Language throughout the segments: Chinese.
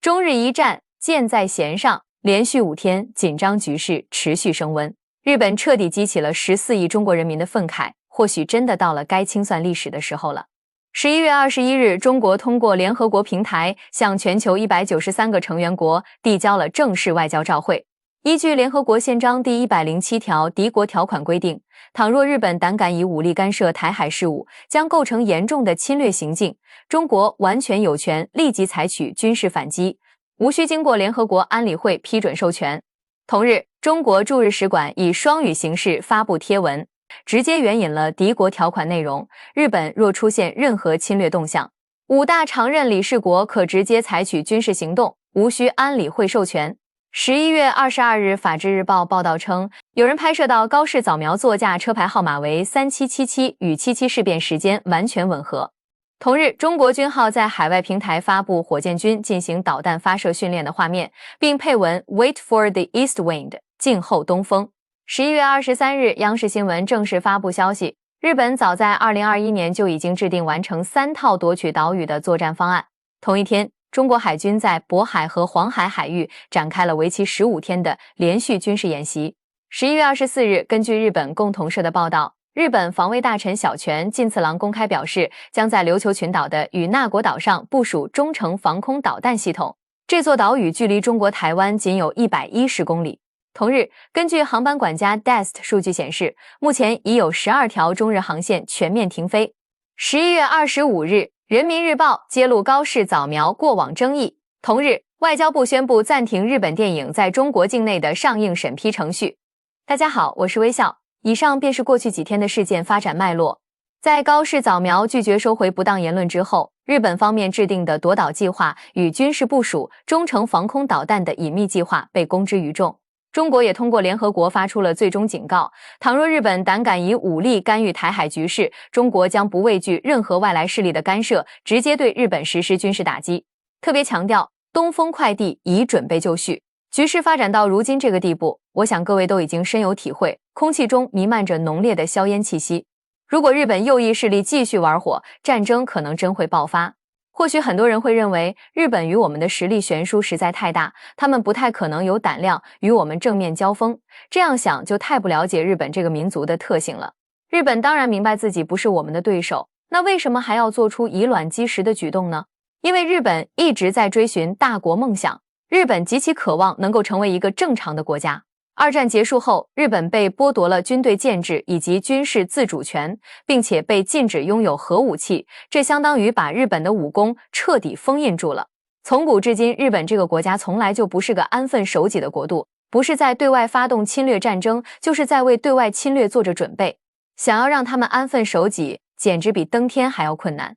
中日一战箭在弦上，连续5天紧张局势持续升温。日本彻底激起了14亿中国人民的愤慨，或许真的到了该清算历史的时候了。11月21日，中国通过联合国平台向全球193个成员国递交了正式外交照会。依据联合国宪章第107条敌国条款规定，倘若日本胆敢以武力干涉台海事务，将构成严重的侵略行径，中国完全有权立即采取军事反击，无需经过联合国安理会批准授权。同日，中国驻日使馆以双语形式发布贴文，直接援引了敌国条款内容，日本若出现任何侵略动向，5大常任理事国可直接采取军事行动，无需安理会授权。11月22日，法制日报报道称，有人拍摄到高市早苗座驾车牌号码为3777，与77事变时间完全吻合。同日，中国军号在海外平台发布火箭军进行导弹发射训练的画面，并配文 Wait for the east wind， 静候东风。11月23日，央视新闻正式发布消息，日本早在2021年就已经制定完成3套夺取岛屿的作战方案。同一天，中国海军在渤海和黄海海域展开了为期15天的连续军事演习。11月24日，根据日本共同社的报道，日本防卫大臣小泉进次郎公开表示，将在琉球群岛的与那国岛上部署中程防空导弹系统。这座岛屿距离中国台湾仅有110公里。同日，根据航班管家 DEST 数据显示，目前已有12条中日航线全面停飞。11月25日，人民日报揭露高市早苗过往争议。同日，外交部宣布暂停日本电影在中国境内的上映审批程序。大家好，我是微笑。以上便是过去几天的事件发展脉络。在高市早苗拒绝收回不当言论之后，日本方面制定的夺岛计划与军事部署中程防空导弹的隐秘计划被公之于众。中国也通过联合国发出了最终警告，倘若日本胆敢以武力干预台海局势，中国将不畏惧任何外来势力的干涉，直接对日本实施军事打击。特别强调，东风快递已准备就绪。局势发展到如今这个地步，我想各位都已经深有体会，空气中弥漫着浓烈的硝烟气息。如果日本右翼势力继续玩火，战争可能真会爆发。或许很多人会认为，日本与我们的实力悬殊实在太大，他们不太可能有胆量与我们正面交锋。这样想就太不了解日本这个民族的特性了。日本当然明白自己不是我们的对手，那为什么还要做出以卵击石的举动呢？因为日本一直在追寻大国梦想，日本极其渴望能够成为一个正常的国家。二战结束后，日本被剥夺了军队建制以及军事自主权，并且被禁止拥有核武器，这相当于把日本的武功彻底封印住了。从古至今，日本这个国家从来就不是个安分守己的国度，不是在对外发动侵略战争，就是在为对外侵略做着准备。想要让他们安分守己，简直比登天还要困难。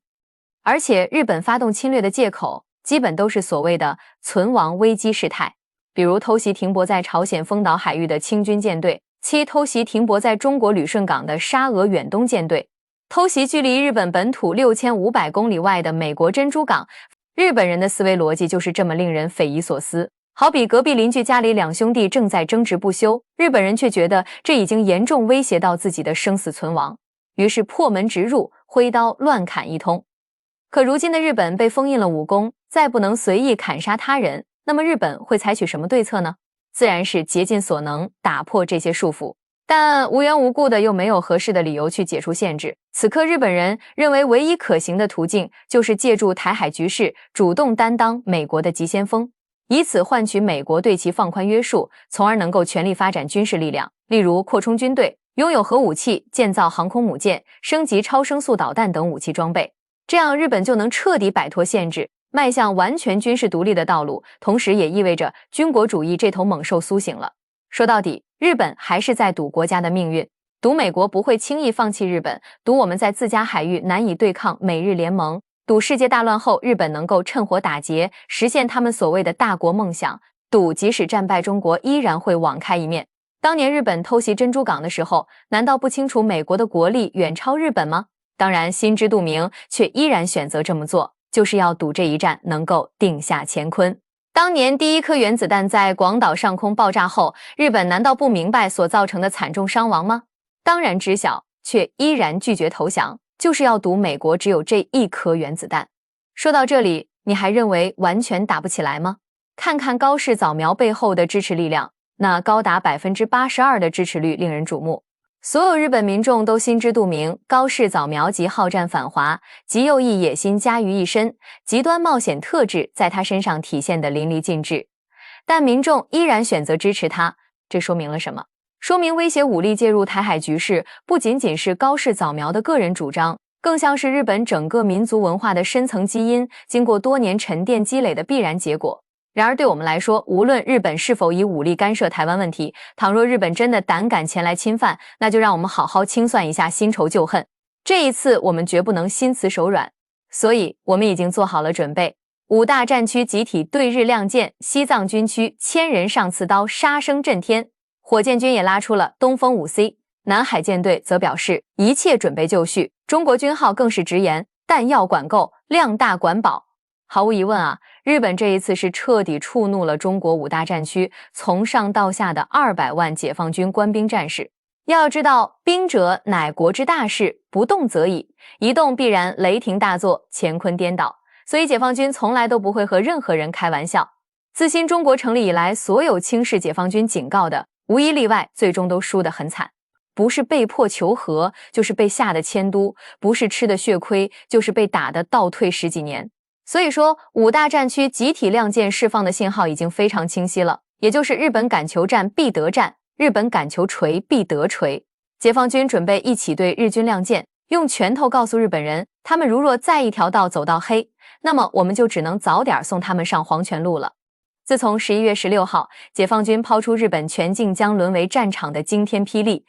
而且，日本发动侵略的借口，基本都是所谓的存亡危机事态。比如偷袭停泊在朝鲜丰岛海域的清军舰队，偷袭停泊在中国旅顺港的沙俄远东舰队，偷袭距离日本本土6500公里外的美国珍珠港。日本人的思维逻辑就是这么令人匪夷所思。好比隔壁邻居家里2兄弟正在争执不休，日本人却觉得这已经严重威胁到自己的生死存亡，于是破门直入，挥刀乱砍一通。可如今的日本被封印了武功，再不能随意砍杀他人，那么日本会采取什么对策呢？自然是竭尽所能打破这些束缚，但无缘无故的又没有合适的理由去解除限制。此刻日本人认为唯一可行的途径就是借助台海局势主动担当美国的急先锋，以此换取美国对其放宽约束，从而能够全力发展军事力量，例如扩充军队、拥有核武器、建造航空母舰、升级超声速导弹等武器装备。这样日本就能彻底摆脱限制，迈向完全军事独立的道路，同时也意味着军国主义这头猛兽苏醒了。说到底，日本还是在赌国家的命运，赌美国不会轻易放弃日本，赌我们在自家海域难以对抗美日联盟，赌世界大乱后日本能够趁火打劫，实现他们所谓的大国梦想，赌即使战败中国依然会网开一面。当年日本偷袭珍珠港的时候，难道不清楚美国的国力远超日本吗？当然心知肚明，却依然选择这么做，就是要赌这一战能够定下乾坤。当年第一颗原子弹在广岛上空爆炸后，日本难道不明白所造成的惨重伤亡吗？当然知晓，却依然拒绝投降，就是要赌美国只有这1颗原子弹。说到这里，你还认为完全打不起来吗？看看高市早苗背后的支持力量，那高达82%的支持率令人瞩目。所有日本民众都心知肚明，高市早苗集好战反华、极右翼野心加于一身，极端冒险特质在他身上体现得淋漓尽致。但民众依然选择支持他，这说明了什么？说明威胁武力介入台海局势不仅仅是高市早苗的个人主张，更像是日本整个民族文化的深层基因，经过多年沉淀积累的必然结果。然而对我们来说，无论日本是否以武力干涉台湾问题，倘若日本真的胆敢前来侵犯，那就让我们好好清算一下新仇旧恨。这一次我们绝不能心慈手软，所以我们已经做好了准备。5大战区集体对日亮剑，西藏军区1000人上刺刀，杀声震天。火箭军也拉出了东风5C，南海舰队则表示一切准备就绪。中国军号更是直言弹药管够，量大管饱。毫无疑问啊，日本这一次是彻底触怒了中国5大战区从上到下的200万解放军官兵战士。要知道，兵者乃国之大事，不动则已，一动必然雷霆大作，乾坤颠倒。所以解放军从来都不会和任何人开玩笑。自新中国成立以来，所有轻视解放军警告的，无一例外，最终都输得很惨。不是被迫求和，就是被吓得迁都；不是吃的血亏，就是被打得倒退10几年。所以说，5大战区集体亮剑释放的信号已经非常清晰了，也就是日本敢求战必得战，日本敢求锤必得锤。解放军准备一起对日军亮剑，用拳头告诉日本人，他们如若再一条道走到黑，那么我们就只能早点送他们上黄泉路了。自从11月16号，解放军抛出日本全境将沦为战场的惊天霹雳，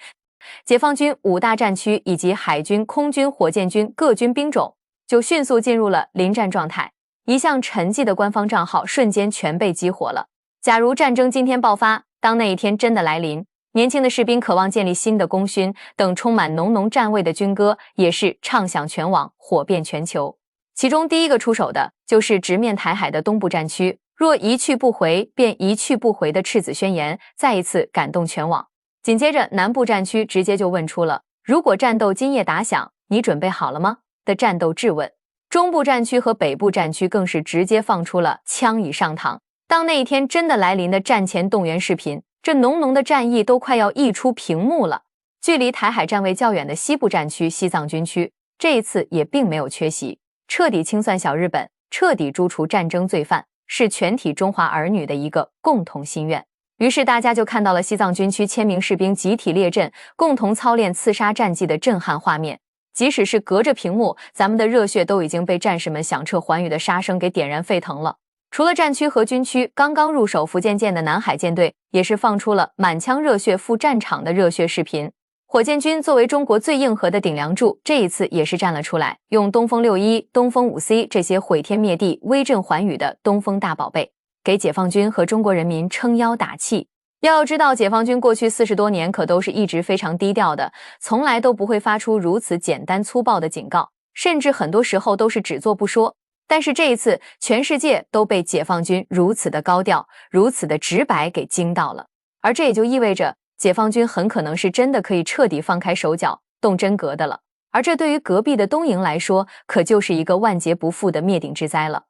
解放军5大战区以及海军、空军、火箭军各军兵种就迅速进入了临战状态，一向沉寂的官方账号瞬间全被激活了。假如战争今天爆发，当那一天真的来临，年轻的士兵渴望建立新的功勋，等充满浓浓战味的军歌也是唱响全网，火遍全球。其中第一个出手的就是直面台海的东部战区，若一去不回，便一去不回的赤子宣言再一次感动全网。紧接着南部战区直接就问出了如果战斗今夜打响，你准备好了吗的战斗质问。中部战区和北部战区更是直接放出了枪已上膛，当那一天真的来临的战前动员视频，这浓浓的战意都快要溢出屏幕了。距离台海站位较远的西部战区西藏军区这一次也并没有缺席，彻底清算小日本，彻底诛除战争罪犯，是全体中华儿女的一个共同心愿。于是大家就看到了西藏军区1000名士兵集体列阵，共同操练刺杀战绩的震撼画面。即使是隔着屏幕，咱们的热血都已经被战士们响彻寰宇的杀声给点燃沸腾了。除了战区和军区，刚刚入手福建舰的南海舰队也是放出了满腔热血赴战场的热血视频。火箭军作为中国最硬核的顶梁柱，这一次也是站了出来，用东风61、东风5C 这些毁天灭地、威震寰宇的东风大宝贝，给解放军和中国人民撑腰打气。要知道，解放军过去40多年可都是一直非常低调的，从来都不会发出如此简单粗暴的警告，甚至很多时候都是只做不说。但是这一次，全世界都被解放军如此的高调、如此的直白给惊到了。而这也就意味着，解放军很可能是真的可以彻底放开手脚，动真格的了。而这对于隔壁的东营来说，可就是一个万劫不复的灭顶之灾了。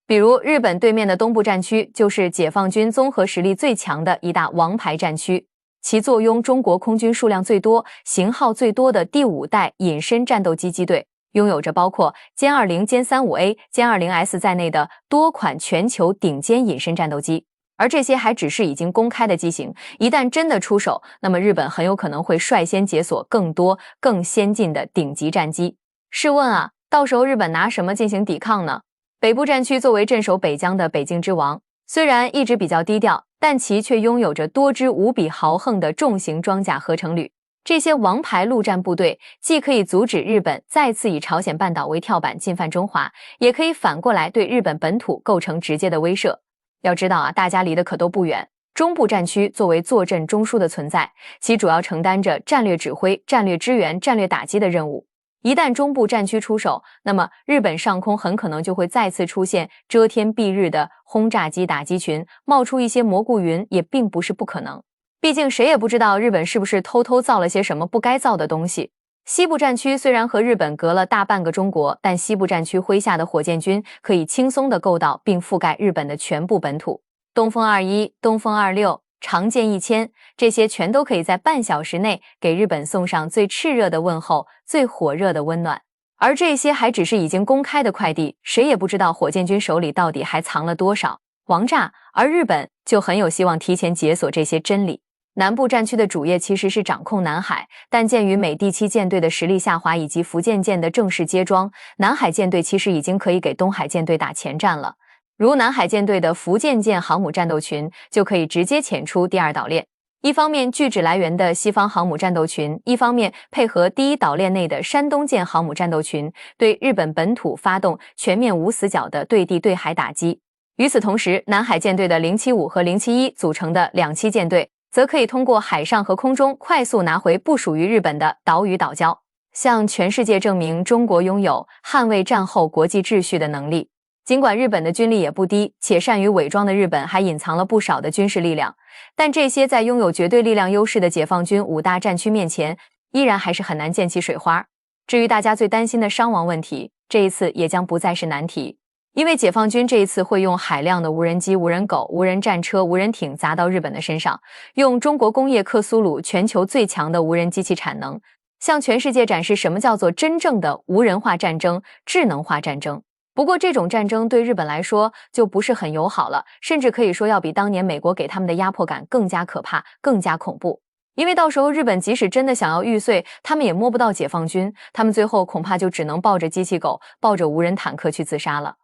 比如日本对面的东部战区，就是解放军综合实力最强的一大王牌战区，其坐拥中国空军数量最多、型号最多的第5代隐身战斗机机队，拥有着包括歼20、歼35A、歼20S 在内的多款全球顶尖隐身战斗机。而这些还只是已经公开的机型，一旦真的出手，那么日本很有可能会率先解锁更多、更先进的顶级战机。试问啊，到时候日本拿什么进行抵抗呢？北部战区作为镇守北疆的北境之王，虽然一直比较低调，但其却拥有着多支无比豪横的重型装甲合成旅。这些王牌陆战部队既可以阻止日本再次以朝鲜半岛为跳板进犯中华，也可以反过来对日本本土构成直接的威慑。要知道啊，大家离得可都不远。中部战区作为坐镇中枢的存在，其主要承担着战略指挥、战略支援、战略打击的任务。一旦中部战区出手，那么日本上空很可能就会再次出现遮天蔽日的轰炸机打击群，冒出一些蘑菇云也并不是不可能。毕竟谁也不知道日本是不是偷偷造了些什么不该造的东西。西部战区虽然和日本隔了大半个中国，但西部战区麾下的火箭军可以轻松地构到并覆盖日本的全部本土。东风21、东风26、长剑1000，这些全都可以在半小时内给日本送上最炽热的问候、最火热的温暖。而这些还只是已经公开的快递，谁也不知道火箭军手里到底还藏了多少王炸，而日本就很有希望提前解锁这些真理。南部战区的主业其实是掌控南海，但鉴于美第7舰队的实力下滑以及福建舰的正式接装，南海舰队其实已经可以给东海舰队打前站了。如南海舰队的福建舰航母战斗群就可以直接遣出第2岛链。一方面拒止来源的西方航母战斗群，一方面配合第1岛链内的山东舰航母战斗群，对日本本土发动全面无死角的对地对海打击。与此同时，南海舰队的075和071组成的2栖舰队则可以通过海上和空中快速拿回不属于日本的岛屿岛礁，向全世界证明中国拥有捍卫战后国际秩序的能力。尽管日本的军力也不低，且善于伪装的日本还隐藏了不少的军事力量，但这些在拥有绝对力量优势的解放军5大战区面前，依然还是很难溅起水花。至于大家最担心的伤亡问题，这一次也将不再是难题，因为解放军这一次会用海量的无人机、无人狗、无人战车、无人艇砸到日本的身上，用中国工业克苏鲁全球最强的无人机器产能，向全世界展示什么叫做真正的无人化战争、智能化战争。不过这种战争对日本来说就不是很友好了，甚至可以说要比当年美国给他们的压迫感更加可怕、更加恐怖。因为到时候日本即使真的想要玉碎，他们也摸不到解放军，他们最后恐怕就只能抱着机器狗、抱着无人坦克去自杀了。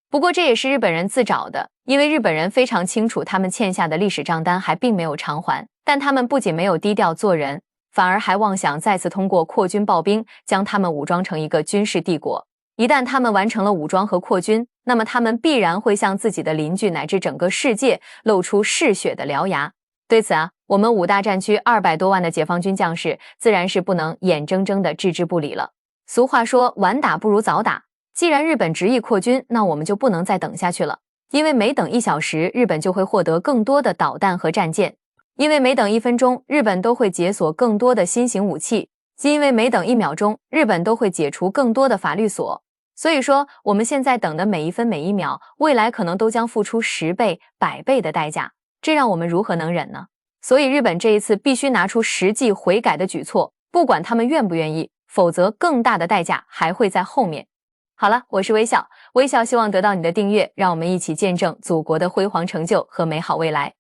不过这也是日本人自找的，因为日本人非常清楚他们欠下的历史账单还并没有偿还，但他们不仅没有低调做人，反而还妄想再次通过扩军暴兵将他们武装成一个军事帝国。一旦他们完成了武装和扩军，那么他们必然会向自己的邻居乃至整个世界露出嗜血的獠牙。对此我们5大战区200多万的解放军将士自然是不能眼睁睁地置之不理了。俗话说，晚打不如早打。既然日本执意扩军，那我们就不能再等下去了，因为每等1小时，日本就会获得更多的导弹和战舰；因为每等1分钟，日本都会解锁更多的新型武器；因为每等1秒钟，日本都会解除更多的法律锁。所以说，我们现在等的每1分每1秒，未来可能都将付出10倍、100倍的代价，这让我们如何能忍呢？所以日本这一次必须拿出实际悔改的举措，不管他们愿不愿意，否则更大的代价还会在后面。好了，我是微笑，微笑希望得到你的订阅，让我们一起见证祖国的辉煌成就和美好未来。